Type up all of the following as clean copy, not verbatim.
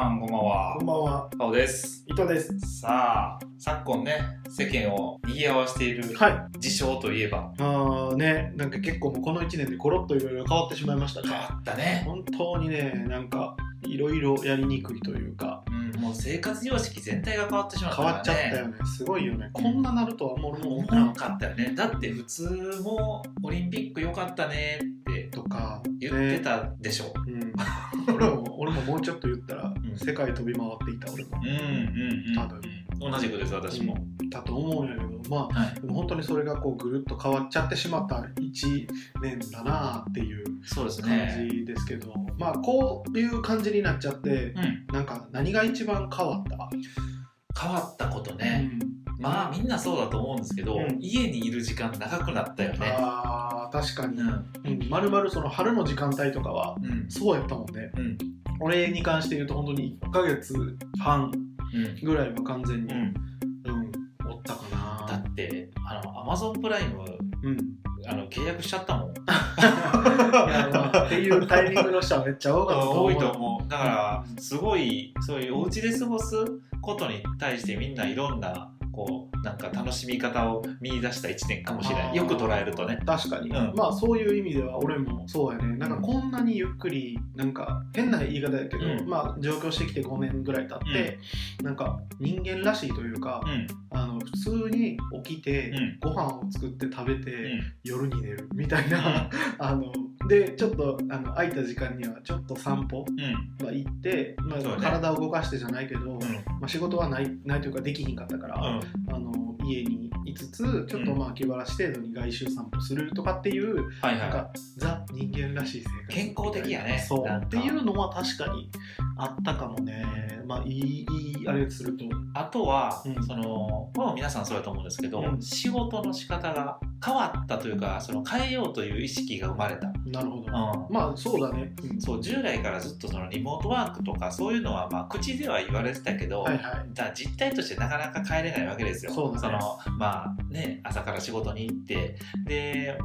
さんこんばんは。こんばんは。顔です。伊藤です。さあ、昨今ね、世間を賑わしているはい。事象といえば、なんか結構もうこの1年でコロッといろいろ変わってしまいましたね。変わったね。本当にね、なんかいろいろやりにくいというか、もう生活様式全体が変わってしまったからね。変わっちゃったよね。すごいよね。こんななるとはもう思わなかったよね。だって普通もオリンピック良かったねってとか言ってたでしょ。俺ももうちょっと言ったら、世界飛び回っていた俺も。多分同じくです私も。だと思うんやけど、でも本当にそれがこうぐるっと変わっちゃってしまった1年だなっていう感じですけど、こういう感じになっちゃって、なんか何が一番変わったことね。みんなそうだと思うんですけど、家にいる時間長くなったよね。確かに。まるまるその春の時間帯とかはそうやったもんね。俺に関して言うと本当に1ヶ月半ぐらいは完全におったかな。だってAmazon プライム契約しちゃったもん。っていうタイミングの人はめっちゃ多かったと思う。多いと思う。だからすごいそういうお家で過ごすことに対してみんないろんななんか楽しみ方を見出した1年かもしれない。よく捉えるとね。確かに、そういう意味では俺もそうやね。なんかこんなにゆっくり、なんか変な言い方やけど、上京してきて5年ぐらい経って、なんか人間らしいというか、普通に起きて、ご飯を作って食べて、夜に寝るみたいな、でちょっと空いた時間にはちょっと散歩は行って、体を動かしてじゃないけど、仕事はないというかできひんかったから、家にいつつちょっと気晴らし程度に外周散歩するとかっていう、なんかザ人間らしい生活、健康的やね。そうっていうのは確かにあったかもね。いいあれすると、あとは、皆さんそうだと思うんですけど、仕事の仕方が変わったというか、変えようという意識が生まれた。なるほど。そうだね。そう、従来からずっとリモートワークとかそういうのは口では言われてたけど、実態としてなかなか変えれないわけですよ。そうだね。朝から仕事に行ってで、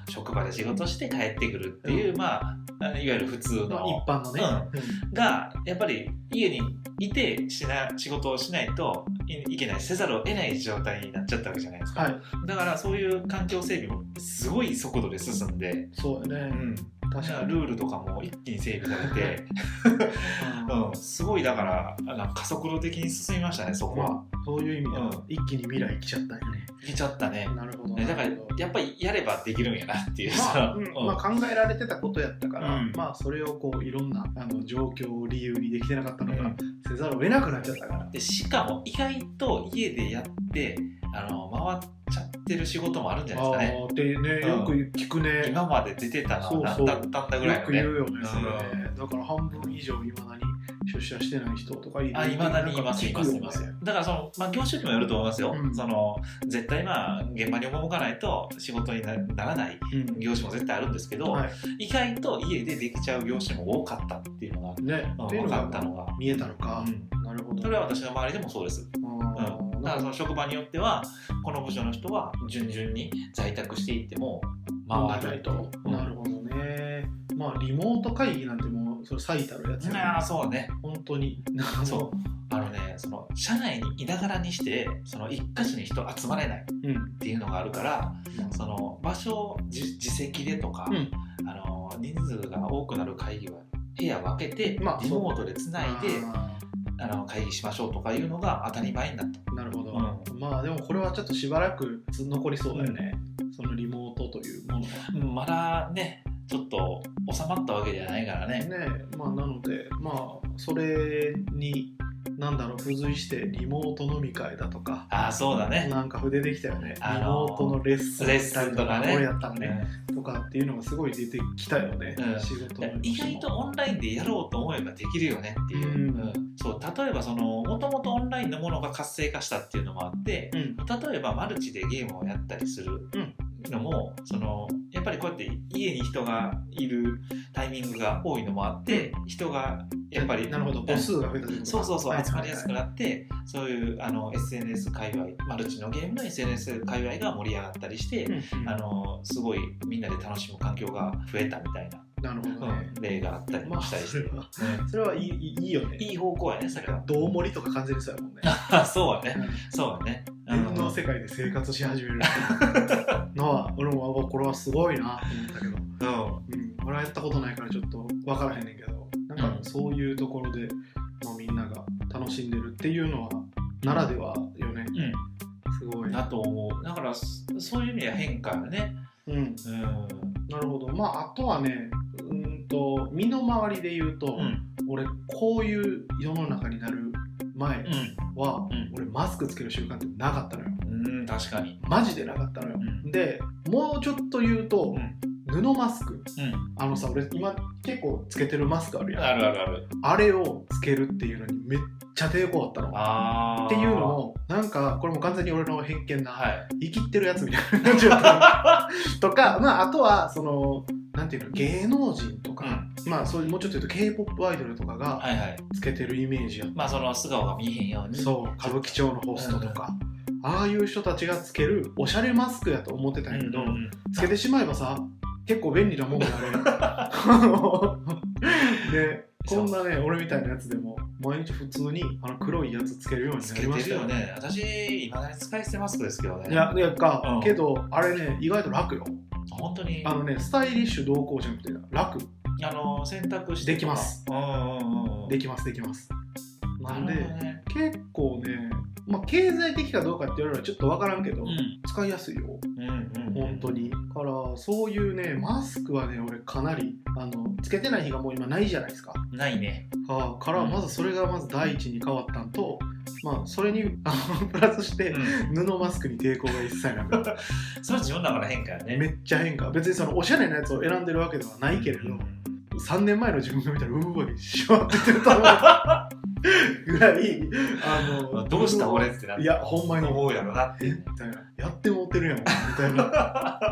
職場で仕事して帰ってくるっていう、いわゆる普通の一般のね、がやっぱり家にいて仕事をしないといけない、せざるを得ない状態になっちゃったわけじゃないですか。だからそういう環境整備もすごい速度で進んで、そうだね。確かにルールとかも一気に整備されてすごい、だから加速度的に進みましたね、そこは。そういう意味では、一気に未来来ちゃったよね。来ちゃったね。なるほど。だからやっぱりやればできるんやなっていう考えられてたことやったから、それをいろんな状況を理由にできてなかったのが、せざるを得なくなっちゃったから。でしかも意外と家でやって回っちゃってる仕事もあるんじゃないですかね。ってね、よく聞くね。今まで出てたのは何だったんだぐらいのね。よく言うよね、それね。だから半分以上いまだに出社してない人とかいまだにいます。だから業種にもよると思いますよ。絶対現場に赴かないと仕事にならない業種も絶対あるんですけど、意外と家でできちゃう業種も多かったっていうのが分かったのが見えたのか。なるほど。それは私の周りでもそうです。だから職場によってはこの部署の人は順々に在宅していっても回ると。なるほどね。リモート会議なんてもうそれ最たるやつやね。そうね。本当に。そう。社内にいながらにして一箇所に人集まれないっていうのがあるから、場所自席でとか、人数が多くなる会議は部屋分けてリモートでつないで会議しましょうとかいうのが当たり前になった。なるほど。でもこれはちょっとしばらく残りそうだよね。そのリモートというものは。まだね、ちょっと収まったわけじゃないからね。なのでそれに付随してリモート飲み会だとか。そうだね。なんか筆できたよね。リモートのレッスンとかね。これやったのね。とかっていうのがすごい出てきたよね。仕事の意外とオンラインでやろうと思えばできるよねっていう。そう例えばもともとオンラインのものが活性化したっていうのもあって、例えばマルチでゲームをやったりするのもやっぱりこうやって家に人がいるタイミングが多いのもあって人がやっぱり母数が増えたとかそう集まりやすくなってそういう SNS 界隈マルチのゲームの SNS 界隈が盛り上がったりしてすごいみんなで楽しむ環境が増えたみたいななるほどね、例があったりもしたりして、それはいいよね。いい方向やね、それは。道盛りとか完全にそうやもんね。そうやね、そうやね。自分の世界で生活し始めるのは俺もこれはすごいなと思ったけど、俺はやったことないからちょっと分からへんねんけど、なんかそういうところで、みんなが楽しんでるっていうのはならではよね。すごいだと思う。だからそういう意味では変化よね。なるほど。あとはね、身の回りで言うと、俺こういう世の中になる前は、俺マスクつける習慣ってなかったのよ。確かに。マジでなかったのよ。で、もうちょっと言うと、布マスク、さ、俺今結構つけてるマスクあるやん。ある。あれをつけるっていうのにめっちゃ抵抗あったの。っていうのも、なんかこれも完全に俺の偏見な、生きってるやつみたいな状態とか、あとはそのなんていうの、芸能人とか、そういうもうちょっと言うと K-POP アイドルとかがつけてるイメージやった。その素顔が見えへんように。そう、歌舞伎町のホストとか、ああいう人たちがつけるおしゃれマスクやと思ってたんやけど、つけてしまえばさ、結構便利なもんだね。で、こんなね、俺みたいなやつでも毎日普通に黒いやつつけるようになりましたよ。つけてるよね。私今ね使い捨てマスクですけどね。けどあれね、意外と楽よ。本当に。スタイリッシュどうこうじゃなくて楽。選択してできます。できます。なんで、結構ね、経済的かどうかって言われればちょっと分からんけど、使いやすいよ。本当に。からそういうね、マスクはね、俺かなりつけてない日がもう今ないじゃないですか。ないね。からまずそれがまず第一に変わったんと、それにプラスして布マスクに抵抗が一切なくてそれは自分の中の変化やね。めっちゃ変化。別にそのおしゃれなやつを選んでるわけではないけれど、3年前の自分が見たらしまってると思うぐらいどうした俺ってなって、いやほんまに思うやろなってみたいな、やってもってるやんみたいな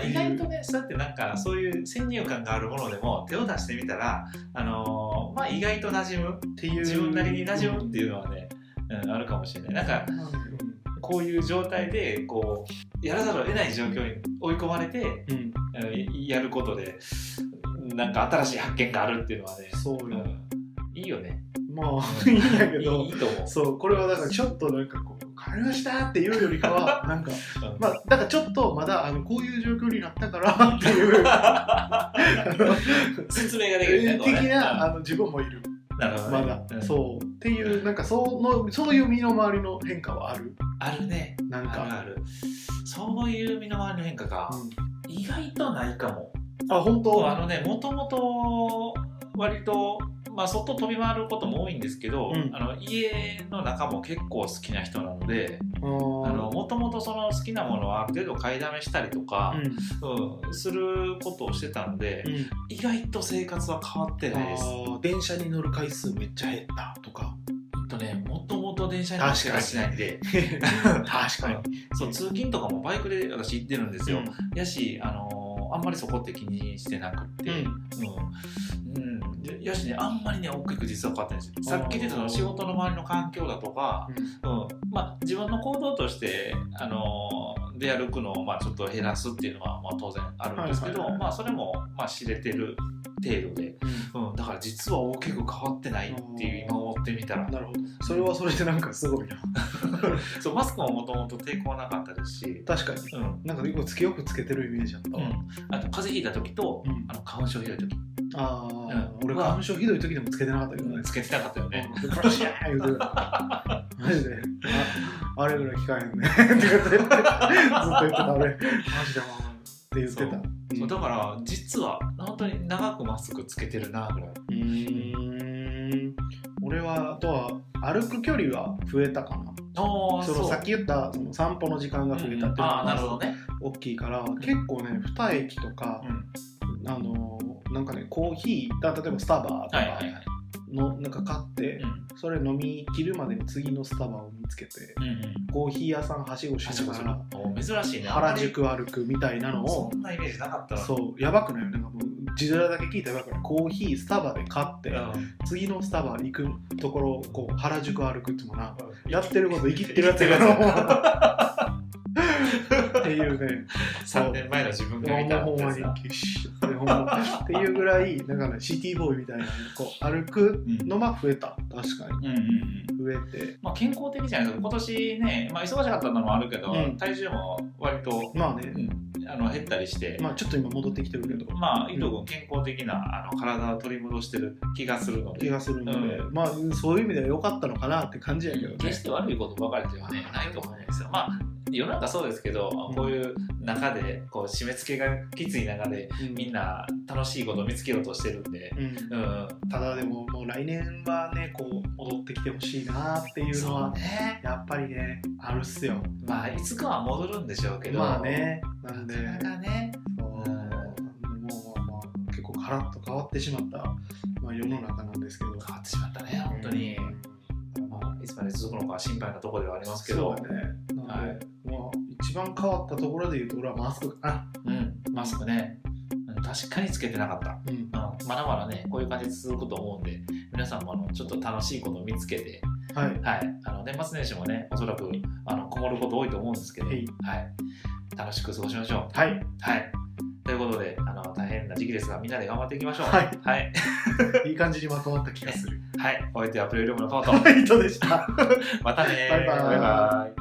意外とね、そうやってなんかそういう先入観があるものでも手を出してみたら意外と馴染むっていう、自分なりに馴染むっていうのはね、あるかもしれない。なんかこういう状態でこうやらざるを得ない状況に追い込まれて、やることでなんか新しい発見があるっていうのはね、そうよ、いいよね。いいんだけど、いいと思う。そう、これはだからちょっとなんかこう変わりましたっていうよりかはなんかだからちょっとまだこういう状況になったからっていう説明ができる的な自分もいる。なるほど、ね、まだ、そうっていうなんかそういう身の回りの変化はある。あるね。なんかある。そういう身の回りの変化が、意外とないかも。本当。もともと割と外飛び回ることも多いんですけど、家の中も結構好きな人なので、もともとその好きなものをある程度買いだめしたりとか、することをしてたので、意外と生活は変わってないです。電車に乗る回数めっちゃ減ったとか。もともと電車に乗ってはしないんで確かにそう通勤とかもバイクで私行ってるんですよ。やしあんまりそこって気にしてなくって、やしね、あんまりね大きく実は変わってないんですよ。さっき言った仕事の周りの環境だとか、自分の行動として出歩くのをちょっと減らすっていうのは当然あるんですけど、それも知れてる程度で、だから実は大きく変わってないっていう今思ってみたら。なるほど。それはそれでなんかすごいなそう、マスクももともと抵抗なかったですし、確かに、なんか結構よくつけてるイメージあった。あと風邪ひいた時と、花粉症ひどい時。俺花粉症ひどい時でもつけてなかったけどね。つけてなかったよね。プラシャー言うてマジであれぐらい聞かへんねって言ってずっと言ってた。俺マジでって言ってた。そうだから実は本当に長くマスクつけてるなぐらい。俺はあとは歩く距離は増えたかな。さっき言ったその散歩の時間が増えたっていうのが大きいから、結構ね2駅とか、なんかねコーヒー例えばスタバとかのなんか買って、それ飲み切るまでに次のスタバを見つけて、コーヒー屋さんはしごしながら珍しいね、原宿歩くみたいなのを。そんなイメージなかったな。そうやばくないよね。なんかもう字面だけ聞いたらやばくない。コーヒースタバで買って、次のスタバ行くところをこう原宿歩くってもな、やってること生きってるやつやろっていいうね3年前の自分が見たほんまにっていうぐらいなんかねシティボーイみたいなこう歩くのが増えた、確かに、増えて、まあ、健康的じゃないですか今年ね、まあ、忙しかったのもあるけど、体重も割とまあね、減ったりして、まあ、ちょっと今戻ってきてるけど、まあ伊藤君健康的な体を取り戻してる気がするので、まあそういう意味では良かったのかなって感じやけどね。決して悪いことばかりではねないと思うんですよ。まあ世の中そうですけど、こういう中でこう締め付けがきつい中で、みんな楽しいことを見つけようとしてるんで、ただでももう来年はねこう戻ってきてほしいなっていうのはやっぱりねあるっすよ。まあいつかは戻るんでしょうけど、まあね、なんでなかなかね、もう結構カラッと変わってしまった、まあ、世の中なんですけど、変わってしまったね本当に。いつまで続くのか心配なところではありますけど、そうだね。なので、一番変わったところでいうと俺はマスクかな。マスクね、確かにつけてなかった。まだまだねこういう感じで続くと思うんで、皆さんもちょっと楽しいことを見つけて、年末年始もねおそらくこもること多いと思うんですけど、楽しく過ごしましょう。ということで大変な時期ですがみんなで頑張っていきましょう。いい感じにまとまった気がする。お相手はプレイルームのトマト伊藤でした。またねバイバイ。